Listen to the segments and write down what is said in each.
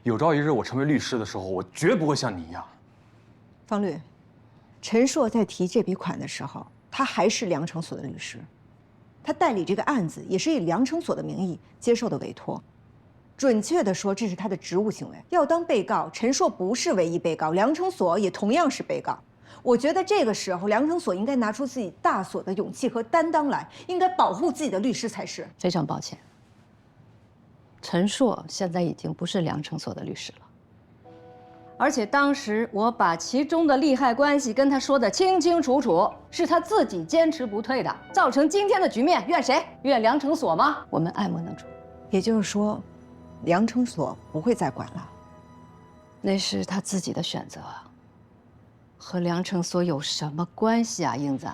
有朝一日我成为律师的时候，我绝不会像你一样。方律，陈硕在提这笔款的时候，他还是良诚所的律师，他代理这个案子也是以良诚所的名义接受的委托。准确的说，这是他的职务行为。要当被告，陈硕不是唯一被告，良诚所也同样是被告。我觉得这个时候，良诚所应该拿出自己大所的勇气和担当来，应该保护自己的律师才是。非常抱歉，陈硕现在已经不是良诚所的律师了。而且当时我把其中的利害关系跟他说得清清楚楚，是他自己坚持不退的，造成今天的局面，怨谁？怨良诚所吗？我们爱莫能助。也就是说，良诚所不会再管了。那是他自己的选择，和良诚所有什么关系啊，英子？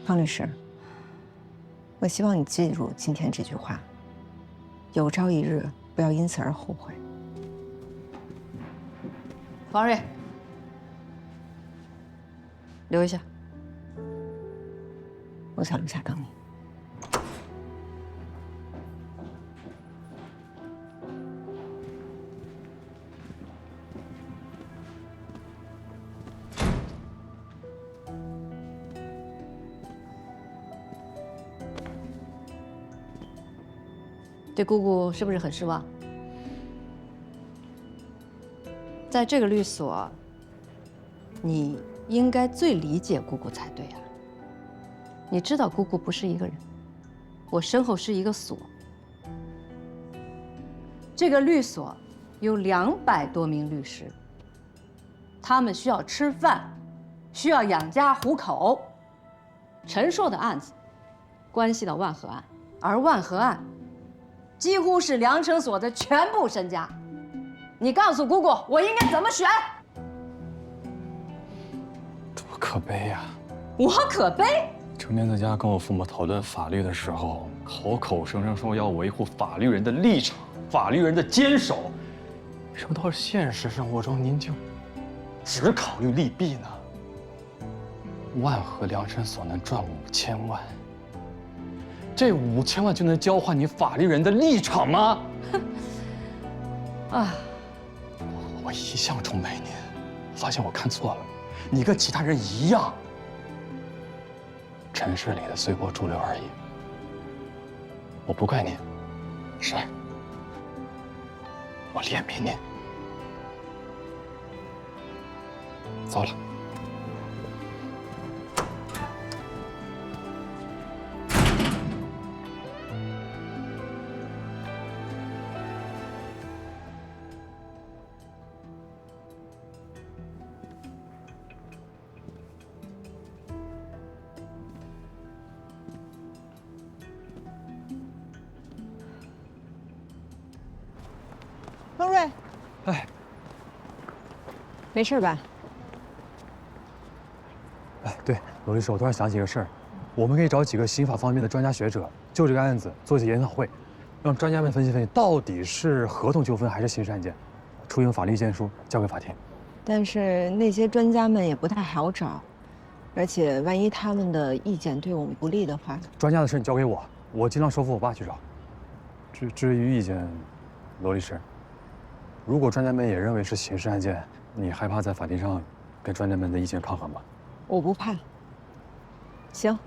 方律师，我希望你记住今天这句话：有朝一日不要因此而后悔。方瑞，留一下。我在楼下等你。对姑姑是不是很失望？在这个律所，你应该最理解姑姑才对啊。你知道姑姑不是一个人，我身后是一个所。这个律所有200多名律师，他们需要吃饭，需要养家糊口。陈硕的案子关系到万和案，而万和案几乎是良诚所的全部身家。你告诉姑姑，我应该怎么选？多可悲呀！我可悲？成天在家跟我父母讨论法律的时候，口口声声说要维护法律人的立场、法律人的坚守，为什么到了现实生活中您就只考虑利弊呢？万和良诚所能赚5000万，这5000万就能交换你法律人的立场吗？啊！我一向崇拜您，发现我看错了，你跟其他人一样，尘世里的随波逐流而已。我不怪您，是我怜悯您。走了。方瑞，哎，没事吧？哎，对，罗律师，我突然想起个事儿，我们可以找几个刑法方面的专家学者，就这个案子做一次研讨会，让专家们分析分析，到底是合同纠纷还是刑事案件，出一份法律意见书交给法庭。但是那些专家们也不太好找，而且万一他们的意见对我们不利的话，专家的事你交给我，我尽量说服我爸去找。至于意见，罗律师，如果专家们也认为是刑事案件，你害怕在法庭上跟专家们的意见抗衡吗？我不怕。行，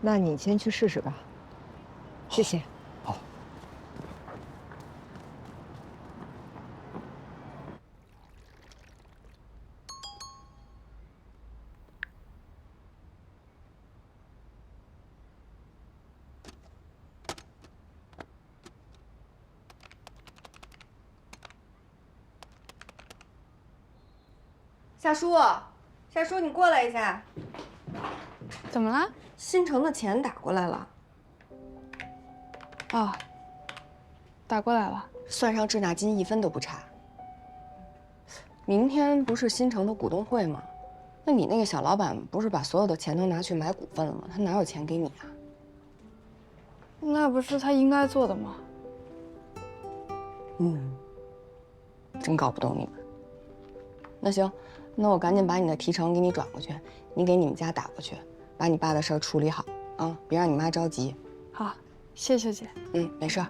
那你先去试试吧。谢谢。好。夏叔，夏叔，你过来一下。怎么了？新城的钱打过来了。哦，打过来了。算上滞纳金1分都不差。明天不是新城的股东会吗？那你那个小老板不是把所有的钱都拿去买股份了吗？他哪有钱给你啊？那不是他应该做的吗？真搞不懂你们。那行，那我赶紧把你的提成给你转过去，你给你们家打过去，把你爸的事儿处理好啊，别让你妈着急。好，谢谢姐。没事儿。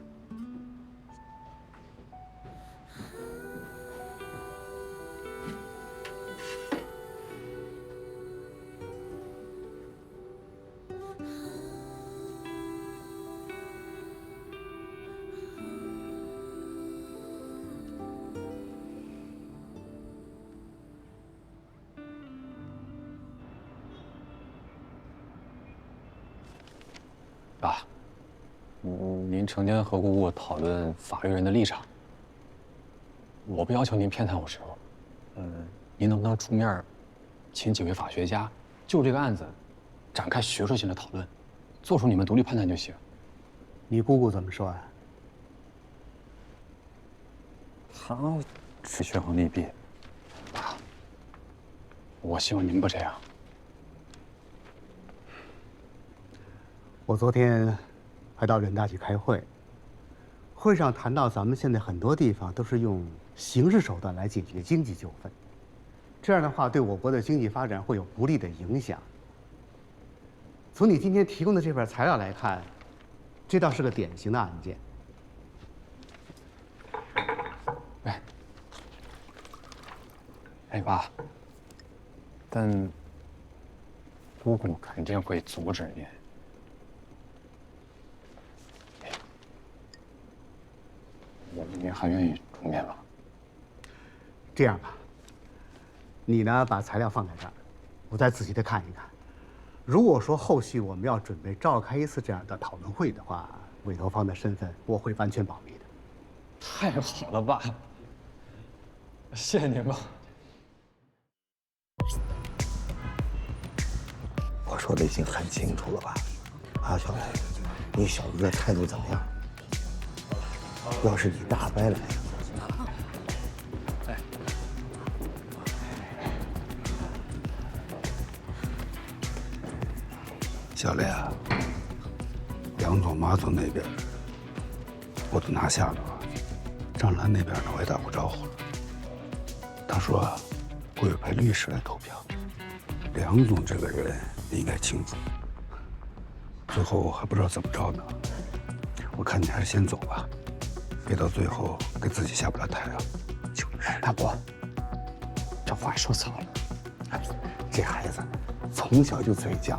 爸，您成天和姑姑讨论法律人的立场，我不要求您偏袒我师傅，您能不能出面，请几位法学家就这个案子展开学术性的讨论，做出你们独立判断就行。你姑姑怎么说啊？他是权衡利弊，爸，我希望您不这样。我昨天还到人大去开会，会上谈到咱们现在很多地方都是用刑事手段来解决经济纠纷，这样的话对我国的经济发展会有不利的影响。从你今天提供的这份材料来看，这倒是个典型的案件。哎，爸，但姑姑肯定会阻止您。您还愿意出面吗？这样吧，你呢把材料放在这儿，我再仔细的看一看。如果说后续我们要准备召开一次这样的讨论会的话，委托方的身份我会完全保密的。太好了，爸，谢谢您吧。我说的已经很清楚了吧？啊，小磊，你小子的态度怎么样？要是你大伯来，小磊啊，梁总、马总那边我都拿下了，张兰那边呢我也打过招呼了。他说会有派律师来投票。梁总这个人你应该清楚，最后还不知道怎么着呢。我看你还是先走吧，别到最后给自己下不了台啊。大伯，这话说错了，这孩子从小就嘴犟。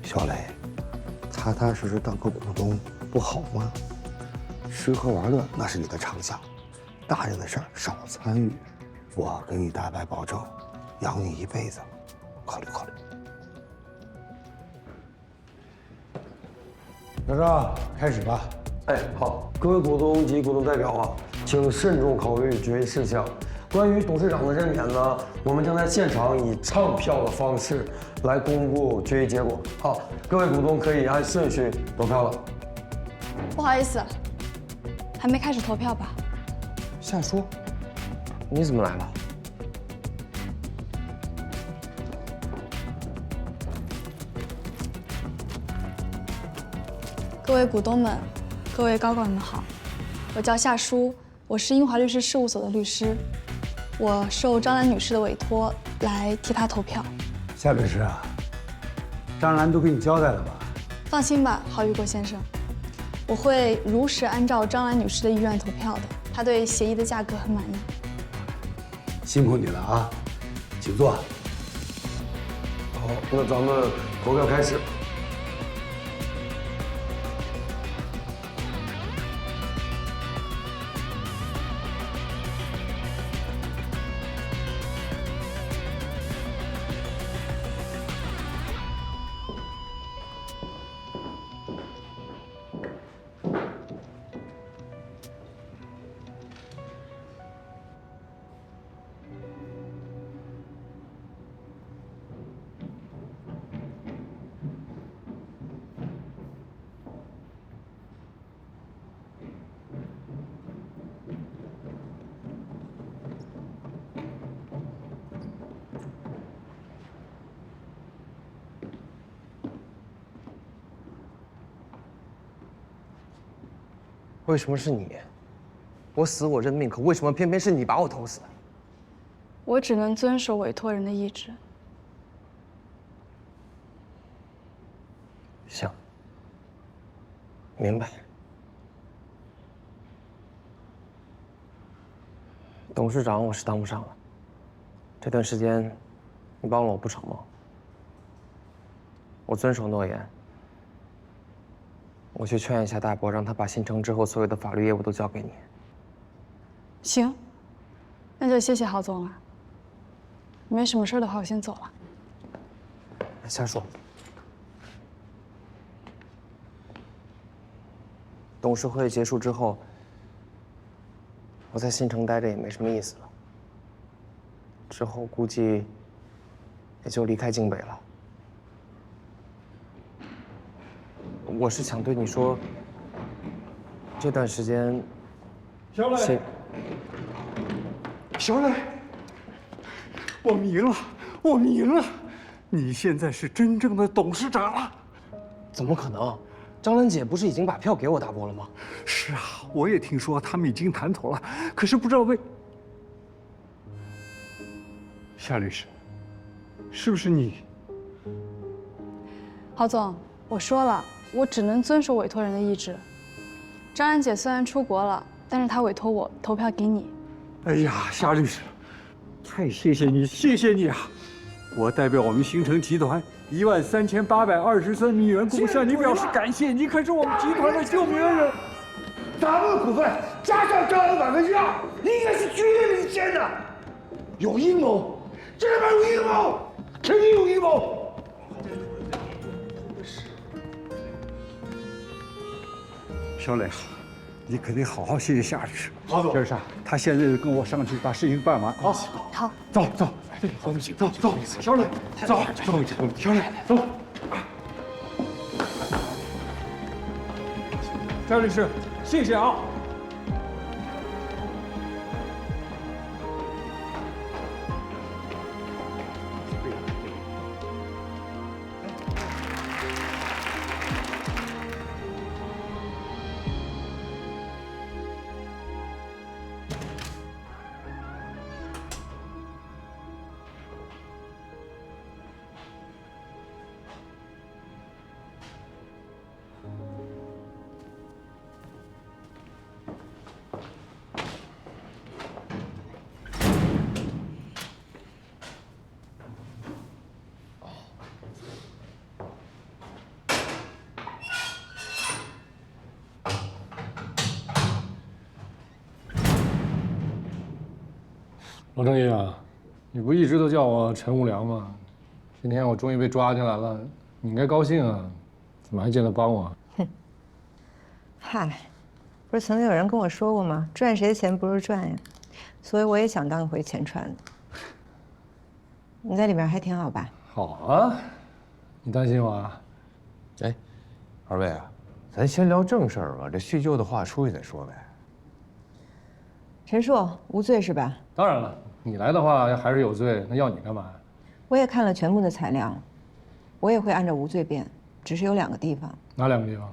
小磊，踏踏实实当个股东不好吗？吃喝玩乐那是你的长项，大人的事儿少参与。我给你大伯保证，养你一辈子，考虑考虑。老赵，开始吧。哎，好，各位股东及股东代表啊，请慎重考虑决议事项。关于董事长的任免呢，我们将在现场以唱票的方式来公布决议结果。好，各位股东可以按顺序投票了。不好意思，还没开始投票吧？夏叔，你怎么来了？各位股东们，各位高管们好，我叫夏舒，我是英华律师事务所的律师，我受张兰女士的委托来替她投票。夏律师啊，张兰都给你交代了吧？放心吧，郝玉国先生，我会如实按照张兰女士的意愿投票的。她对协议的价格很满意。辛苦你了啊，请坐。好，那咱们投票开始。为什么是你？我死我认命，可为什么偏偏是你把我投死？我只能遵守委托人的意志。行，明白。董事长我是当不上了，这段时间你帮了我不少忙。我遵守诺言。我去劝一下大伯，让他把新城之后所有的法律业务都交给你。行，那就谢谢郝总了。没什么事的话，我先走了。夏叔，董事会结束之后，我在新城待着也没什么意思了。之后估计也就离开京北了。我是想对你说，这段时间，小磊，小磊，我明了，我明了，你现在是真正的董事长了。怎么可能？张兰姐不是已经把票给我大伯了吗？是啊，我也听说他们已经谈妥了，可是不知道为……夏律师，是不是你？郝总，我说了，我只能遵守委托人的意志。张兰姐虽然出国了，但是她委托我投票给你。哎呀，夏律师，太谢谢你，谢谢你啊！我代表我们星城集团13823名员工向你表示感谢，你可是我们集团的救命恩人。咱们的股份加上张兰2%，应该是绝对领先的。有阴谋，这里边有阴谋，肯定有阴谋。小磊，你肯定好好谢谢夏律师。郝总，这是他现在就跟我上去把事情办完。好，好，走走，走走走，小磊，走走，小磊，走。夏律师，谢谢啊。王正义啊，你不一直都叫我陈无良吗？今天我终于被抓进来了，你应该高兴啊，怎么还进来帮我？嗨，不是曾经有人跟我说过吗？赚谁的钱不是赚呀，所以我也想当一回钱赚的。你在里面还挺好吧？好啊，你担心我啊？哎，二位啊，咱先聊正事儿吧，这叙旧的话出去再说呗。陈硕无罪是吧？当然了，你来的话还是有罪，那要你干嘛？我也看了全部的材料，我也会按照无罪辩，只是有2个地方。哪2个地方？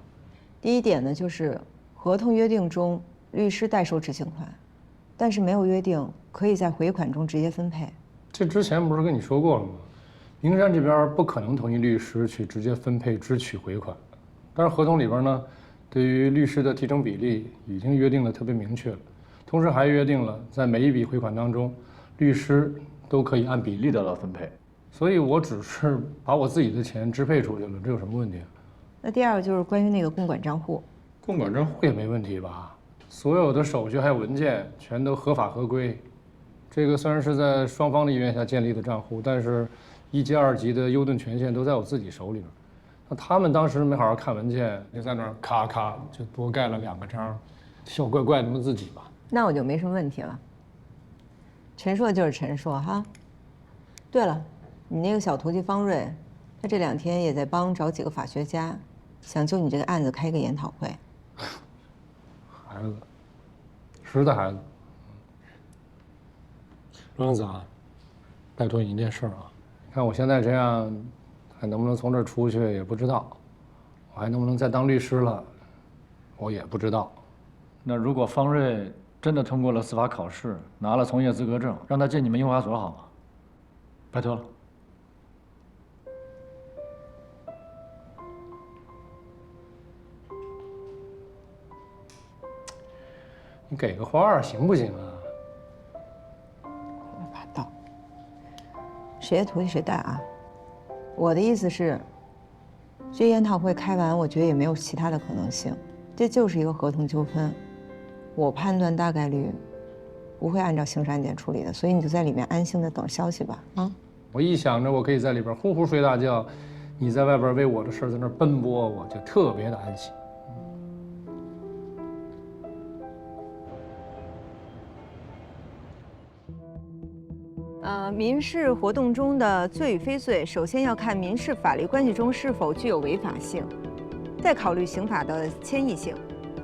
第一点呢，就是合同约定中律师代收执行款，但是没有约定可以在回款中直接分配。这之前不是跟你说过了吗？名山这边不可能同意律师去直接分配支取回款，但是合同里边呢，对于律师的提成比例已经约定的特别明确了，同时还约定了在每一笔回款当中，律师都可以按比例得到分配。所以我只是把我自己的钱支配出去了，这有什么问题？那第2个就是关于那个公管账户，公管账户也没问题吧？所有的手续还有文件全都合法合规。这个虽然是在双方的意愿下建立的账户，但是1级、2级的优盾权限都在我自己手里边。那他们当时没好好看文件，就在那儿咔咔就多盖了2个章，小怪怪他们自己吧。那我就没什么问题了。陈硕就是陈硕哈。对了，你那个小徒弟方瑞，他这2天也在帮找几个法学家，想就你这个案子开一个研讨会。孩子，实在孩子。罗子啊，拜托你一件事啊，你看我现在这样，还能不能从这儿出去也不知道，我还能不能再当律师了，我也不知道。那如果方瑞真的通过了司法考试，拿了从业资格证，让他进你们印花所好吗？拜托了。你给个花行不行啊？胡说八道，谁的徒弟谁带啊？我的意思是，这研讨会开完，我觉得也没有其他的可能性，这就是一个合同纠纷。我判断大概率不会按照刑事案件处理的，所以你就在里面安心的等消息吧。啊，我一想着我可以在里边呼呼睡大觉，你在外边为我的事在那奔波，我就特别的安心。民事活动中的罪与非罪，首先要看民事法律关系中是否具有违法性，再考虑刑法的迁移性。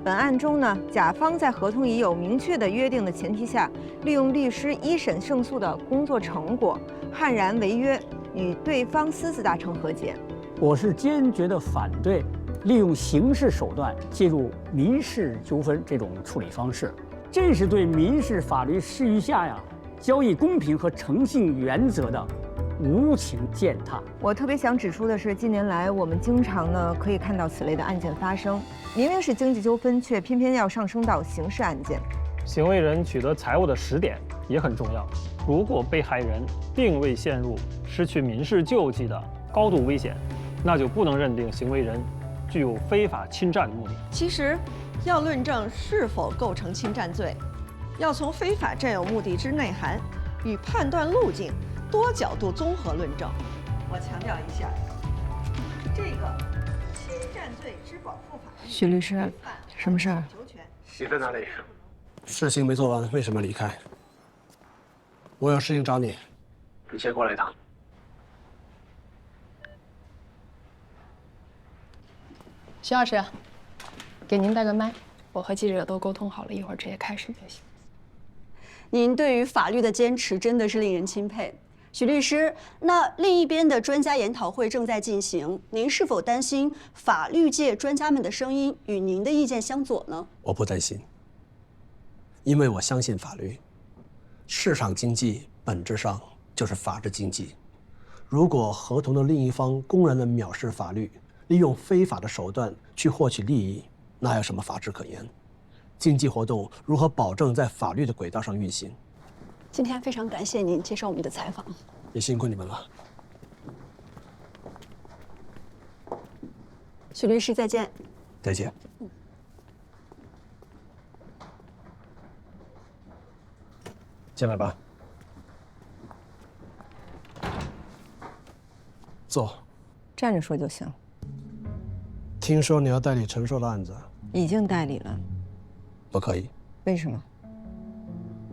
本案中呢，甲方在合同已有明确的约定的前提下，利用律师一审胜诉的工作成果，悍然违约，与对方私自达成和解。我是坚决的反对利用刑事手段介入民事纠纷这种处理方式，这是对民事法律事宜下交易公平和诚信原则的无情践踏。我特别想指出的是，近年来我们经常呢可以看到此类的案件发生，明明是经济纠纷，却偏偏要上升到刑事案件。行为人取得财物的时点也很重要。如果被害人并未陷入失去民事救济的高度危险，那就不能认定行为人具有非法侵占的目的。其实，要论证是否构成侵占罪，要从非法占有目的之内涵与判断路径多角度综合论证。我强调一下，这个侵占罪之保护法律。许律师，什么事儿？你在哪里？事情没做完，为什么离开？我有事情找你。你先过来一趟。徐老师，给您带个麦。我和记者都沟通好了，一会儿直接开始就行。您对于法律的坚持真的是令人钦佩，许律师。那另一边的专家研讨会正在进行，您是否担心法律界专家们的声音与您的意见相左呢？我不担心，因为我相信法律。市场经济本质上就是法治经济。如果合同的另一方公然的藐视法律，利用非法的手段去获取利益，那还有什么法治可言？经济活动如何保证在法律的轨道上运行？今天非常感谢您接受我们的采访，也辛苦你们了。许律师，再见。再见。进来吧。坐。站着说就行。听说你要代理陈硕的案子？已经代理了。不可以。为什么？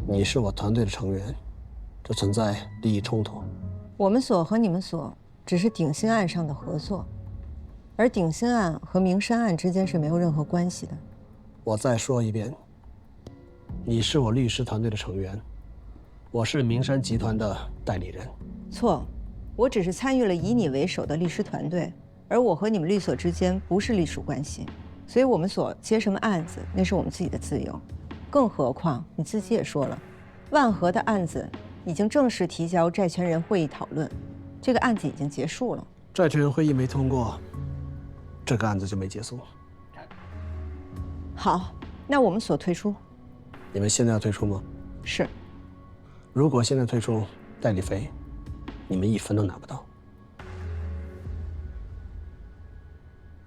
你是我团队的成员，这存在利益冲突。我们所和你们所只是鼎新案上的合作，而鼎新案和明山案之间是没有任何关系的。我再说一遍，你是我律师团队的成员，我是明山集团的代理人。错，我只是参与了以你为首的律师团队，而我和你们律所之间不是隶属关系，所以我们所接什么案子，那是我们自己的自由。更何况你自己也说了，万和的案子已经正式提交债权人会议讨论，这个案子已经结束了。债权人会议没通过，这个案子就没结束。好，那我们所退出。你们现在要退出吗？是。如果现在退出，代理费你们1分都拿不到。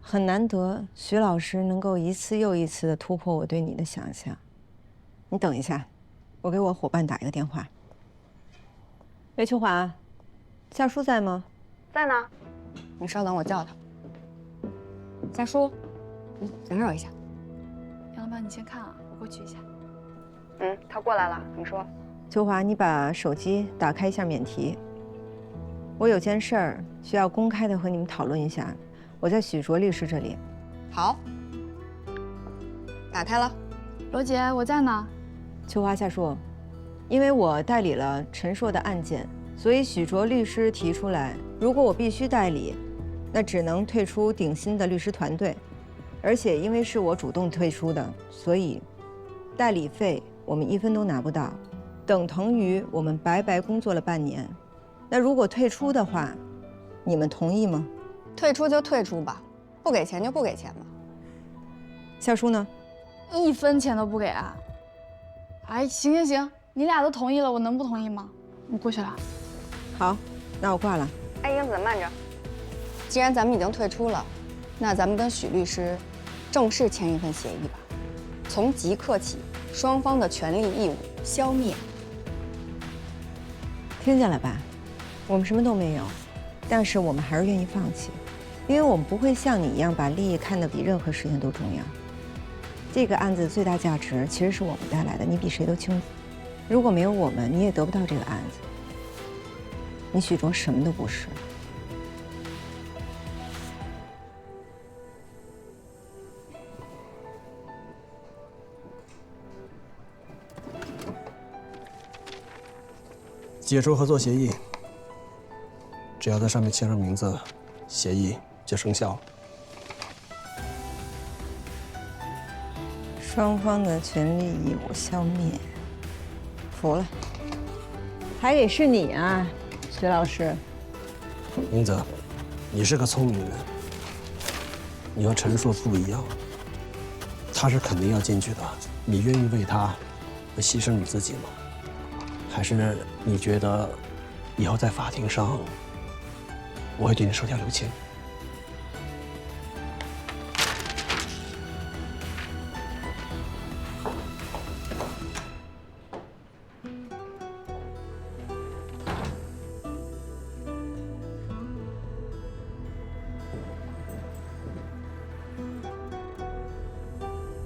很难得，徐老师能够一次又一次地突破我对你的想象。你等一下，我给我伙伴打一个电话。魏秋华，夏叔在吗？在呢。你稍等，我叫他。夏叔，你等会儿一下。杨老板，你先看啊，我过去一下。他过来了，你说。秋华，你把手机打开一下免提。我有件事儿需要公开的和你们讨论一下。我在许卓律师这里。好。打开了。罗姐，我在呢。秋华，夏叔，因为我代理了陈硕的案件，所以许卓律师提出来，如果我必须代理，那只能退出鼎新的律师团队。而且因为是我主动退出的，所以代理费我们1分都拿不到，等同于我们白白工作了半年。那如果退出的话，你们同意吗？退出就退出吧，不给钱就不给钱吧。夏叔呢？1分钱都不给啊！哎，行，你俩都同意了，我能不同意吗？我过去了。好，那我挂了。哎，英子，慢着。既然咱们已经退出了，那咱们跟许律师正式签一份协议吧。从即刻起，双方的权利义务消灭。听见了吧？我们什么都没有，但是我们还是愿意放弃，因为我们不会像你一样把利益看得比任何事情都重要。这个案子最大价值其实是我们带来的，你比谁都清楚。如果没有我们，你也得不到这个案子。你许卓什么都不是。解除合作协议，只要在上面签上名字，协议就生效了。双方的权利义务消灭，服了。还得是你啊，徐老师。英子，你是个聪明人，你和陈硕不一样，他是肯定要进去的，你愿意为他牺牲你自己吗？还是你觉得以后在法庭上我会对你手下留情？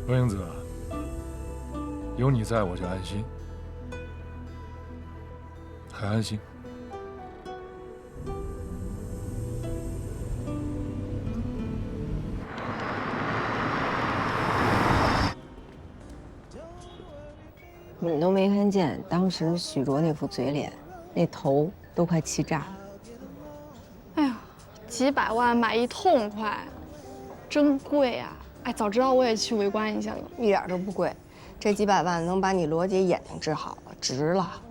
罗英子，有你在我就安心，很安心。你们都没看见当时许卓那副嘴脸，那头都快气炸了。哎呀，几百万买一痛快，真贵啊！哎，早知道我也去围观一下了。一点都不贵，这几百万能把你罗姐眼睛治好了，值了。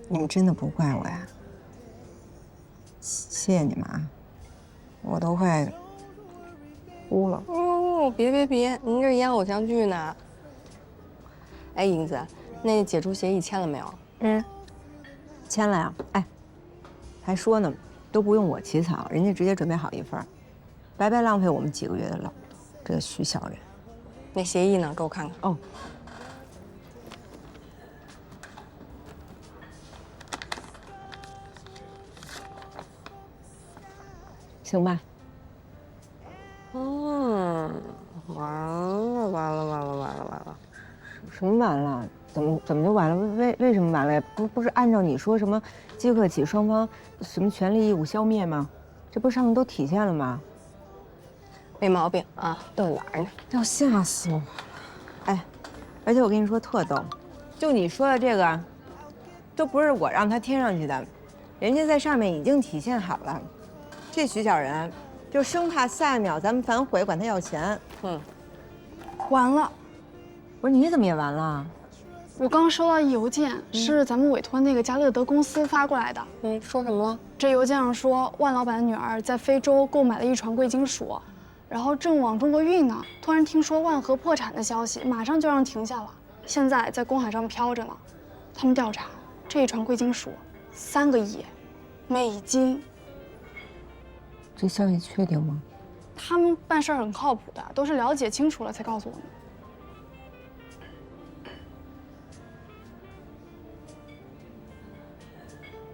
你们真的不怪我呀？谢谢你们啊，我都快哭了。哦，别，您这演偶像剧呢。哎，英子，那解除协议签了没有？签了呀。哎，还说呢，都不用我起草，人家直接准备好一份，白白浪费我们几个月的劳动。这个徐小人。那协议呢？给我看看。哦。行吧。完了。什么完了？怎么就完了？为什么完了呀？不是按照你说什么即刻起双方什么权利义务消灭吗？这不上面都体现了吗？没毛病啊，都在哪儿呢？要吓死我了！哎，而且我跟你说特逗，就你说的这个，都不是我让他贴上去的，人家在上面已经体现好了。这徐小人，就生怕下一秒咱们反悔管他要钱。完了。不是你怎么也完了？我刚收到邮件，是咱们委托那个加乐德公司发过来的。说什么了？这邮件上说，万老板的女儿在非洲购买了一船贵金属，然后正往中国运呢。突然听说万和破产的消息，马上就让停下了，现在在公海上漂着呢。他们调查，这一船贵金属3个亿美金。这消息确定吗？他们办事很靠谱的，都是了解清楚了才告诉我们。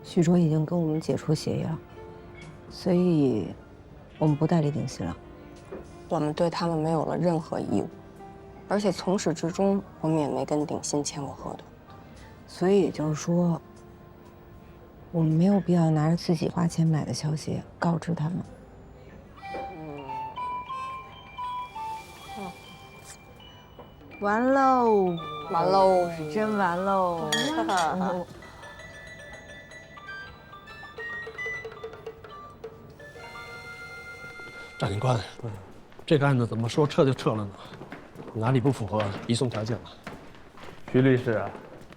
许卓已经跟我们解除协议了，所以我们不代理顶新了。我们对他们没有了任何义务，而且从始至终我们也没跟鼎新签过合同。所以也就是说，我们没有必要拿着自己花钱买的消息告知他们。完喽！完喽！真完喽！长警官，这个案子怎么说撤就撤了呢？哪里不符合移送条件了？徐律师，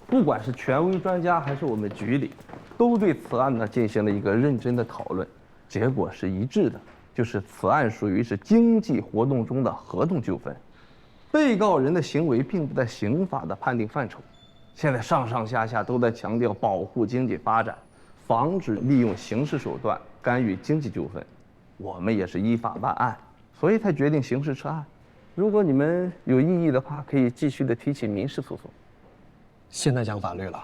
不管是权威专家还是我们局里，都对此案呢进行了一个认真的讨论，结果是一致的，就是此案属于是经济活动中的合同纠纷，被告人的行为并不在刑法的判定范畴。现在上上下下都在强调保护经济发展，防止利用刑事手段干预经济纠纷。我们也是依法办案，所以才决定刑事撤案。如果你们有异议的话，可以继续的提起民事诉讼。现在讲法律了。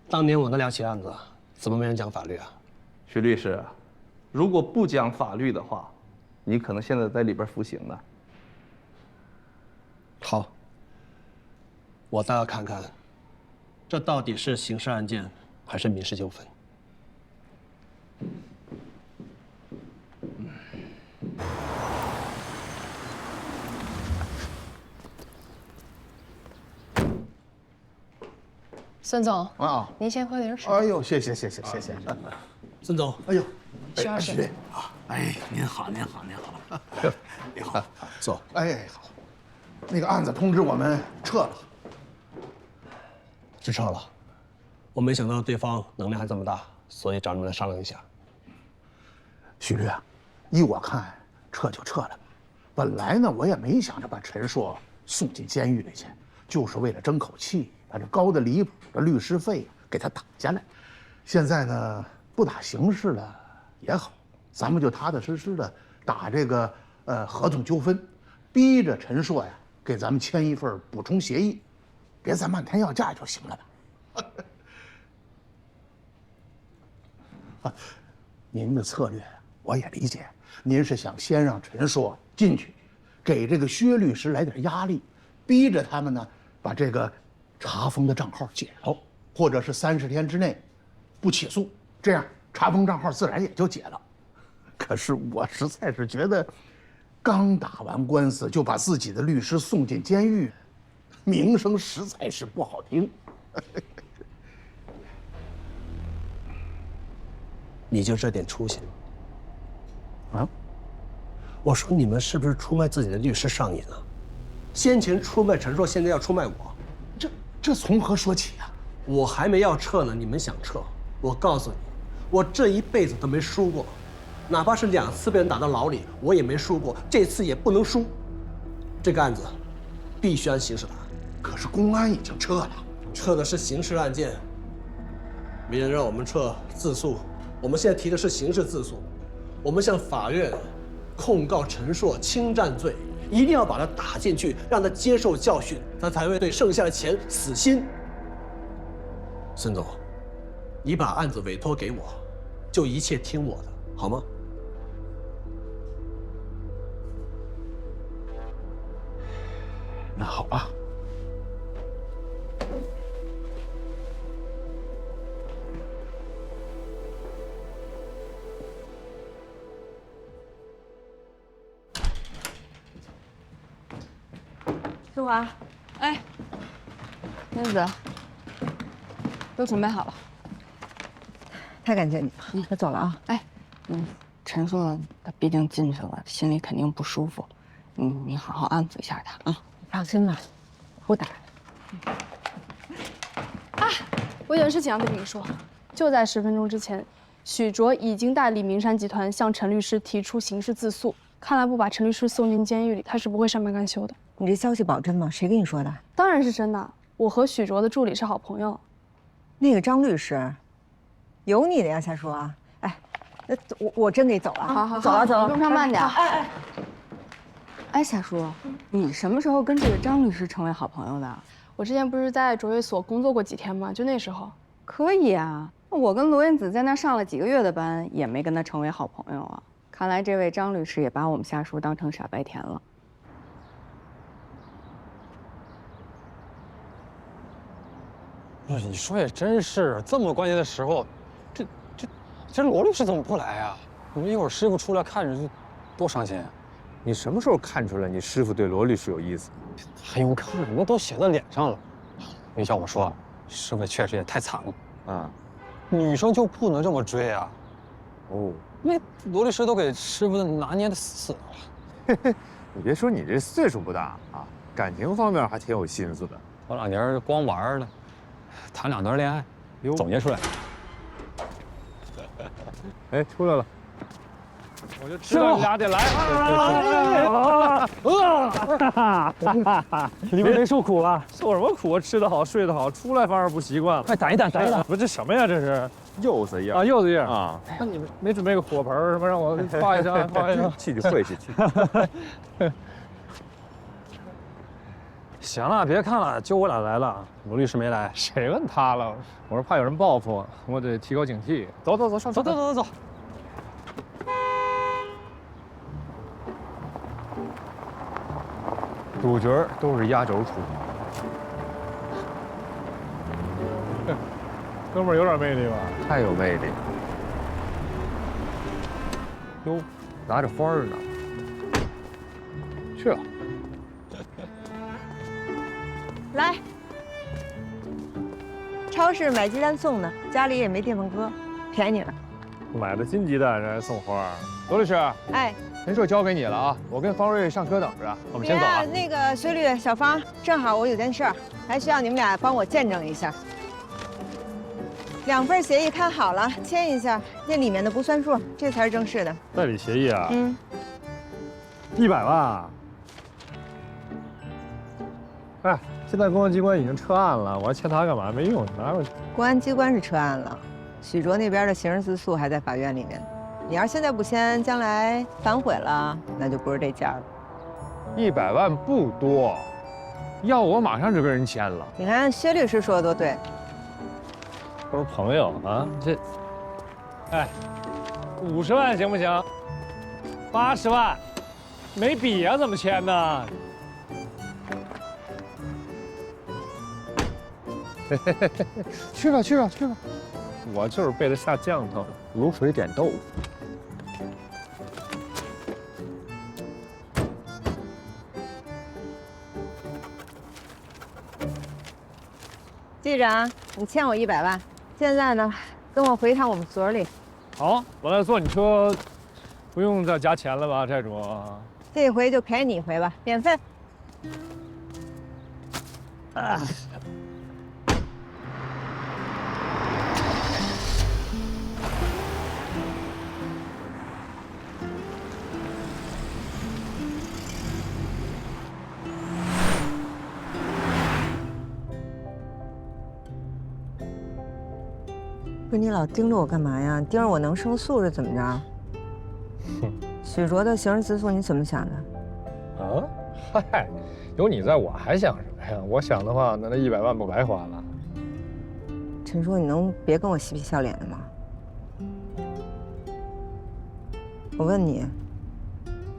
当年我那2起案子，怎么没人讲法律啊？徐律师，如果不讲法律的话，你可能现在在里边服刑呢。好，我倒要看看，这到底是刑事案件还是民事纠纷。孙总啊，您先喝点水。哎呦，谢谢。孙总，哎呦，需要水啊，哎，您好，你好，坐。哎，好，那个案子通知我们撤了，是撤了。我没想到对方能量还这么大，所以找你们来商量一下。许律啊，依我看，撤就撤了吧。本来呢，我也没想着把陈硕送进监狱里去，就是为了争口气，把这高的离谱的律师费给他打下来。现在呢，不打刑事了也好，咱们就踏踏实实的打这个合同纠纷，逼着陈硕呀给咱们签一份补充协议，别再漫天要价就行了吧。您的策略我也理解，您是想先让陈硕进去，给这个薛律师来点压力，逼着他们呢把这个查封的账号解了，或者是30天之内不起诉，这样查封账号自然也就解了。可是我实在是觉得，刚打完官司就把自己的律师送进监狱，名声实在是不好听。你就这点出息啊？我说你们是不是出卖自己的律师上瘾了？先前出卖陈硕，现在要出卖我，这从何说起啊？我还没要撤呢，你们想撤？我告诉你，我这一辈子都没输过，哪怕是2次被人打到牢里，我也没输过，这次也不能输。这个案子必须按刑事打。可是公安已经撤了，撤的是刑事案件，没人让我们撤自诉。我们现在提的是刑事自诉，我们向法院控告陈硕侵占罪，一定要把他打进去，让他接受教训，他才会对剩下的钱死心。孙总，你把案子委托给我，就一切听我的，好吗？那好吧。淑华，哎，燕子，都准备好了。太感谢你了，那走了啊。哎，陈硕他毕竟进去了，心里肯定不舒服，你好好安抚一下他啊。放心吧，不打。啊，我有件事情要跟你们说，就在10分钟之前，许卓已经代理明山集团向陈律师提出刑事自诉，看来不把陈律师送进监狱里，他是不会善罢甘休的。你这消息保真吗？谁跟你说的？当然是真的，我和许卓的助理是好朋友。那个张律师，有你的呀，夏叔啊！哎，那我真得走了。好，走了。路上慢点。哎，哎，夏叔，你什么时候跟这个张律师成为好朋友的？我之前不是在卓越所工作过几天吗？就那时候。可以啊，我跟罗燕子在那上了几个月的班，也没跟他成为好朋友啊。看来这位张律师也把我们夏叔当成傻白甜了。你说也真是，这么关键的时候，这罗律师怎么不来啊？我们一会儿师傅出来看着就多伤心啊！你什么时候看出来你师傅对罗律师有意思？还用看？那都写在脸上了。你要我说，师傅确实也太惨了啊！女生就不能这么追啊？哦，那罗律师都给师傅拿捏的死了。嘿嘿，你别说你这岁数不大啊，感情方面还挺有心思的。头2年光玩了。谈2段恋爱，总结出来。哎，出来了，我就知道你俩得来。你们没受苦吧？受什么苦？吃得好，睡得好，出来反而不习惯了。快掸一掸，掸一掸。不是这什么呀？这是柚子叶啊，柚子叶啊。那你们没准备个火盆什么让我发一下，发一下？去就会去。行了，别看了，就我俩来了，罗律师没来。谁问他了？我是怕有人报复我，我得提高警惕。走走走，上车。走。主角都是压轴出。哥们儿有点魅力吧？太有魅力。哟，拿着花儿呢。去了。来，超市买鸡蛋送的，家里也没电饭锅，便宜你了。买的金鸡蛋，这还送花？罗律师，哎，陈硕交给你了啊，我跟方瑞上车等着，我们先走啊。那个薛律、小芳，正好我有件事儿，还需要你们俩帮我见证一下。2份协议看好了，签一下，那里面的不算数，这才是正式的。代理协议啊？嗯。 100万。哎，现在公安机关已经撤案了，我还欠他干嘛？没用，拿回去。公安机关是撤案了，许卓那边的刑事自诉还在法院里面。你要是现在不签，将来反悔了，那就不是这价了。100万不多，要我马上就跟人签了。你看薛律师说的多对。都是朋友啊，这，哎，50万行不行？80万，没笔啊，怎么签呢？去吧，去吧，去吧！我就是背着下降头，卤水点豆腐。记着啊，你欠我100万。现在呢，跟我回一趟我们所里。好，我来坐你车，不用再加钱了吧，债主？这回就便宜你一回吧，免费。啊。 不是你老盯着我干嘛呀？盯着我能胜诉是怎么着？许卓的刑事自诉你怎么想的？啊，嗨，有你在我还想什么呀？我想的话，那100万不白花了。陈硕，你能别跟我嬉皮笑脸的吗？我问你，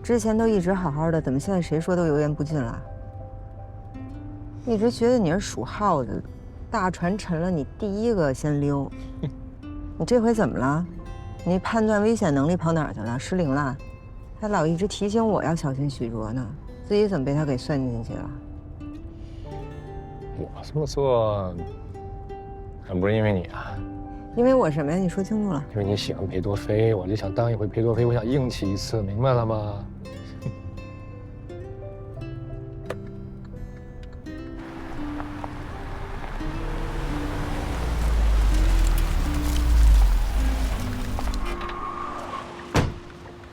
之前都一直好好的，怎么现在谁说都油盐不进了？一直觉得你是属耗子，大船沉了，你第一个先溜。你这回怎么了？你判断危险能力跑哪儿去了？失灵了？还老一直提醒我要小心许卓呢，自己怎么被他给算进去了？我这么做，还不是因为你啊？因为我什么呀？你说清楚了。因为你喜欢裴多菲，我就想当一回裴多菲，我想硬气一次，明白了吗？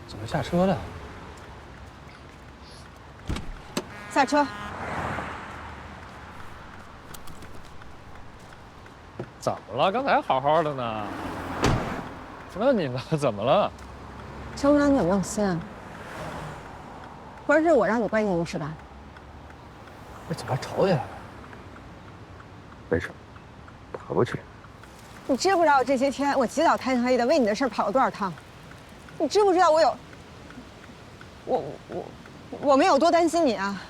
怎么下车了？下车。怎么了？刚才好好的呢。问你了，怎么了？陈部长，你有没有心啊？不是我让你关进去是吧？这怎么还吵起来了？没事，跑过去。你知不知道这些天我起早贪黑的为你的事跑了多少趟？你知不知道我没有多担心你啊？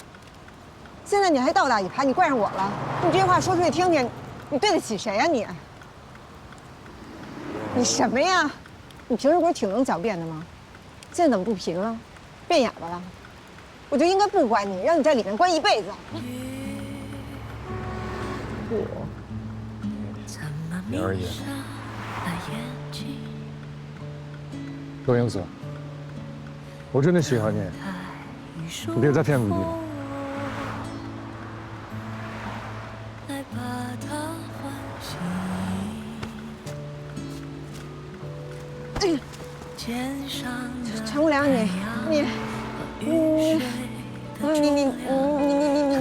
现在你还倒打一耙，你怪上我了。你这些话说出去听听，你对得起谁呀你？你什么呀？你平时不是挺能狡辩的吗？现在怎么不贫了？变哑巴了？我就应该不管你，让你在里面关一辈子。明儿爷，周英子，我真的喜欢你，你别再骗自己了。陈无良，你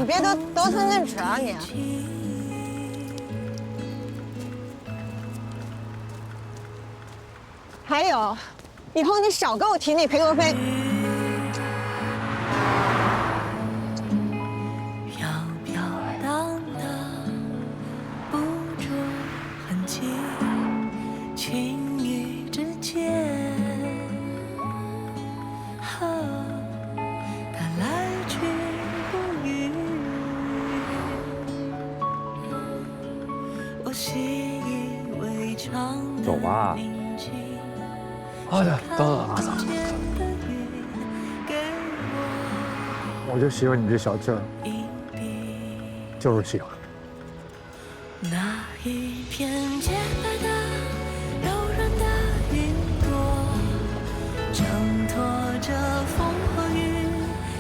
别得寸进尺啊你！还有，以后你少给我提那裴多菲。飘飘荡荡，不着痕迹，轻语之间，它来去不渝。我习以为常的走吧。好的，走，走。我就喜欢你这小劲儿，就是喜欢。那一片洁白的、柔软的云朵，挣脱着风和雨、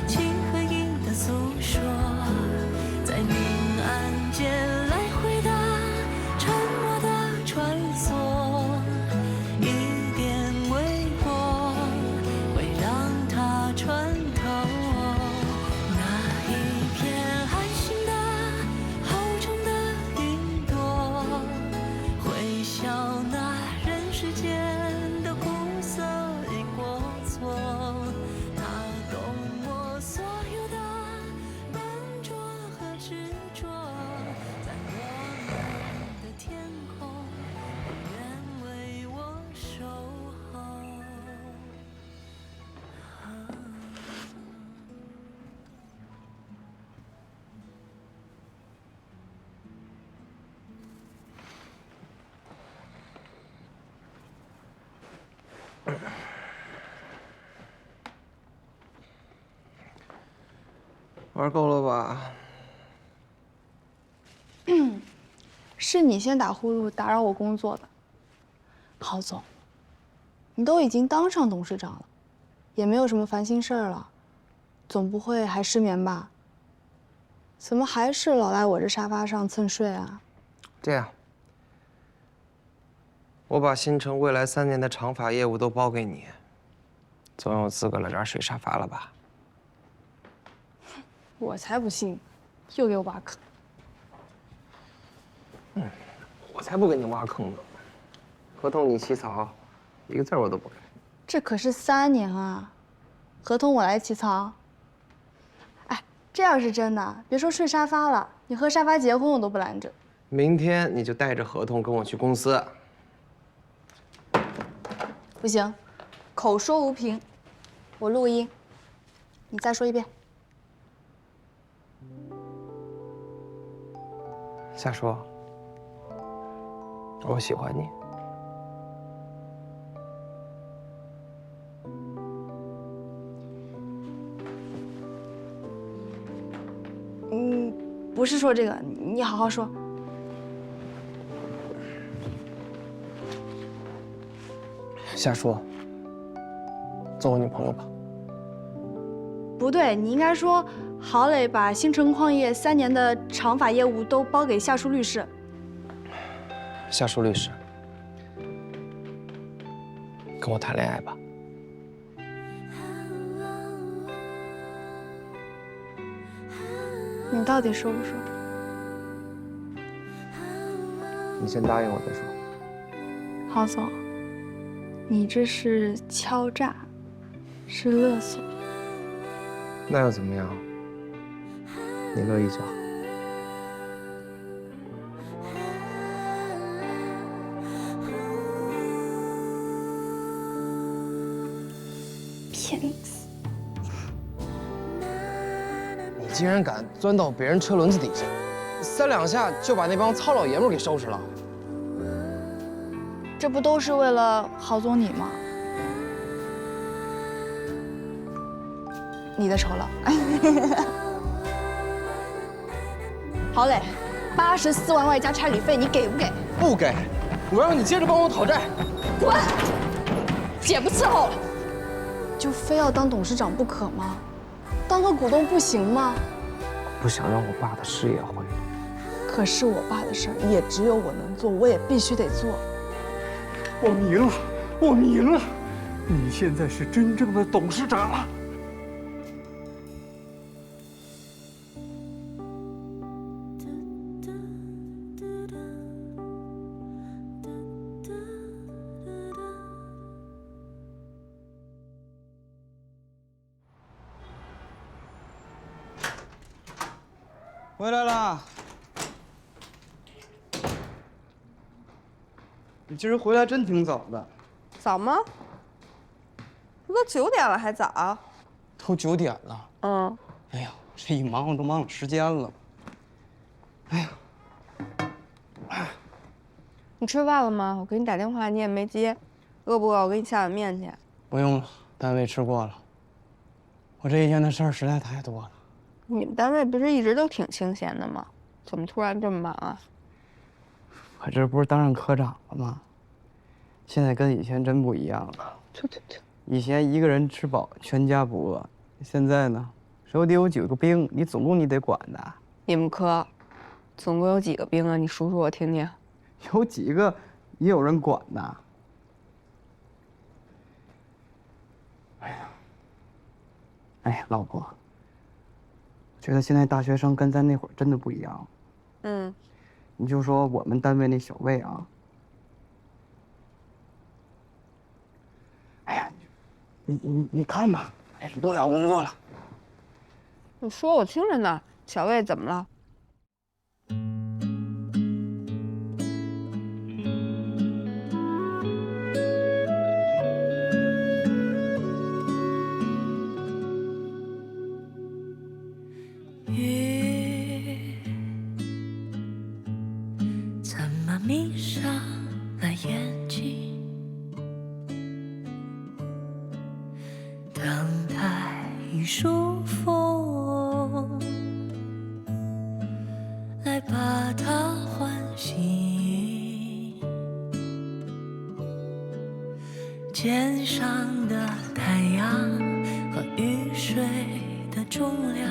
晴和阴的诉说，在明暗间来回的、沉默的穿梭。一点微波会让它穿透那一片安心的、厚重的云朵，回笑那人世间的苦涩与过错。它懂我所有的笨拙和执着，在我们的天空永远为我守候。玩够了吧？是你先打呼噜打扰我工作的，郝总，你都已经当上董事长了，也没有什么烦心事儿了，总不会还失眠吧？怎么还是老来我这沙发上蹭睡啊？这样，我把新城未来3年的长发业务都包给你，总有资格来这儿睡沙发了吧？我才不信，又给我挖坑。我才不给你挖坑呢！合同你起草，一个字我都不改。这可是3年啊，合同我来起草。哎，这要是真的，别说睡沙发了，你和沙发结婚我都不拦着。明天你就带着合同跟我去公司。不行，口说无凭，我录音，你再说一遍。瞎说，我喜欢你。不是说这个，你好好说。瞎说，做我女朋友吧。不对，你应该说郝磊把星辰矿业3年的长发业务都包给夏树律师。夏树律师，跟我谈恋爱吧。你到底说不说？你先答应我再说。郝总，你这是敲诈，是勒索。那又怎么样？你乐意就好。骗子！你竟然敢钻到别人车轮子底下，3两下就把那帮糙老爷们给收拾了。这不都是为了郝总你吗？你的酬劳。郝磊，84万外加差旅费，你给不给？不给，我让你接着帮我讨债。滚！姐不伺候了。就非要当董事长不可吗？当个股东不行吗？不想让我爸的事业毁了。可是我爸的事儿也只有我能做，我也必须得做。我明了，我明了，你现在是真正的董事长了。回来啦！你今儿回来真挺早的。早吗？这都9点了还早？都9点了。嗯。哎呀，这一忙活都忙了时间了。哎呀，你吃饭了吗？我给你打电话你也没接，饿不饿？我给你下碗面去。不用了，单位吃过了。我这一天的事儿实在太多了。你们单位不是一直都挺清闲的吗？怎么突然这么忙啊？我这不是当上科长了吗？现在跟以前真不一样了。以前一个人吃饱，全家不饿。现在呢，手底有几个兵，你总共得管的。你们科总共有几个兵啊？你数数我听听。有几个也有人管的。哎呀，老婆，觉得现在大学生跟咱那会儿真的不一样。嗯。你就说我们单位那小魏啊，哎呀，你看吧，哎，都要工作了。你说我听着呢，小魏怎么了？雨怎么迷上了眼睛？等待一束风来把它唤醒，肩上的太阳和雨水的重量